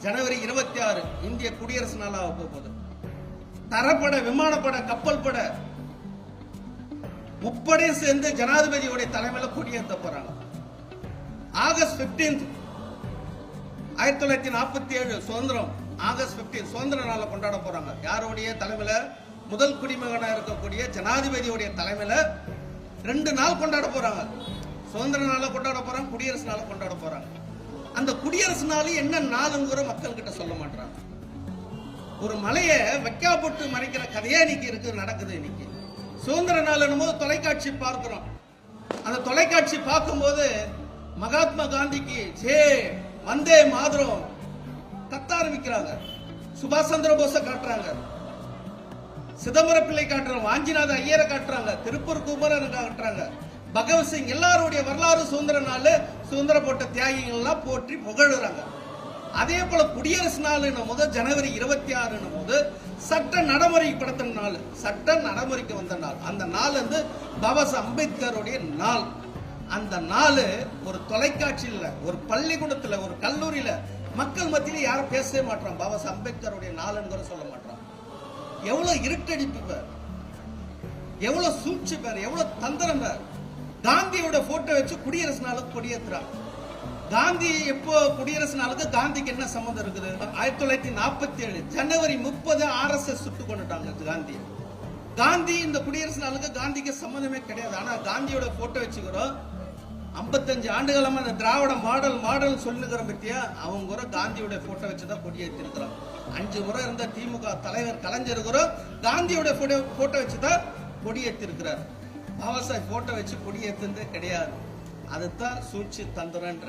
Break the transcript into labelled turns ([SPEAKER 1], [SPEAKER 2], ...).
[SPEAKER 1] ஜனவரி 26 இந்திய குடியரசு நாளாக போகுது. தரப்பட, விமானப்பட, கப்பல் பட முப்படையும் சேர்ந்து ஜனாதிபதியுடைய தலைமையில கொடியேற்ற போறாங்க. ஆகஸ்ட் 15 1947 சுதந்திரம். ஆகஸ்ட் 15 சுதந்திர நாளை கொண்டாட போறாங்க. யாருடைய தலைமையில? முதல் குடிமகனா இருக்கக்கூடிய ஜனாதிபதியுடைய தலைமையில 2 நாள் கொண்டாட போறாங்க. சுதந்திர நாளை கொண்டாட போறாங்க, குடியரசு நாளை கொண்டாட போறாங்க. அந்த குடியரசு நாள் என்ன நாளுங்கிற மக்கள் கிட்ட சொல்ல மாட்டாங்க. ஒரு மலைய வைக்கா போட்டு மறைக்கிற கதையா இன்னைக்கு நடக்குது. இன்னைக்கு சுதந்திர நாள் போது தொலைக்காட்சி பார்க்கிறோம். அந்த தொலைக்காட்சி பார்க்கும்போது மகாத்மா காந்திக்கு ஜே வந்தே மாதரம் கத்த ஆரம்பிக்கிறாங்க. சுபாஷ் சந்திர போஸ காட்டுறாங்க, சிதம்பர பிள்ளை காட்டுறாங்க, வாஞ்சிநாத ஐயரை காட்டுறாங்க, திருப்பூர் குமரன் காட்டுறாங்க, பகவத்சிங். எல்லாருடைய வரலாறு சுதந்திர நாள், சுதந்திர போட்ட தியாகிகள் எல்லாம் போற்றி புகழுறாங்க. அதே போல குடியரசு நாள் போது ஜனவரி 26 போது சட்ட நடைமுறைப்படுத்தின நாள், சட்ட நடைமுறைக்கு வந்த நாள். அந்த நாள் வந்து பாபா சாஹேப் அம்பேத்கருடைய நாள். அந்த நாள் ஒரு தொலைக்காட்சியில், ஒரு பள்ளிக்கூடத்தில், ஒரு கல்லூரியில மக்கள் மத்தியில யாரும் பேசவே மாட்டாங்க. பாபா சாஹேப் அம்பேத்கருடைய நாள்ங்கிற சொல்ல மாட்டாங்க. எவ்வளவு இருட்டடிப்பு பேர், எவ்வளவு சூழ்ச்சி பேர், எவ்வளவு தந்திரம் பேர். காந்தியோட போட்டோ வச்சு குடியரசு நாளுக்கு கொடியேற்றுறாங்க. காந்தி எப்போ குடியரசு நாளுக்கு காந்திக்கு என்ன சம்பந்தம் இருக்குது? 1947 ஜனவரி 30 RSS சுட்டு கொண்டுட்டாங்க காந்தி. காந்தி இந்த குடியரசு நாளுக்கு காந்திக்கு சம்பந்தமே கிடையாது. ஆனா காந்தியோட போட்டோ வச்சுக்கிறோம். 55 ஆண்டுகளமா அந்த திராவிட மாடல் சொல்லுகிறோம் பத்தியா, அவங்க கூட காந்தியோட போட்டோ வச்சுதான் கொடியேற்றி இருக்கிறோம். 5 முறை இருந்த திமுக தலைவர் கலைஞர் கூட காந்தியோட போட்டோ வச்சுதான் கொடியேற்றி இருக்கிறார். பாபா சாஹேப் போட்டோ வச்சு கொடியேற்றுனதே கிடையாது. அதுதான் சூழ்ச்சி தந்திரன்ற.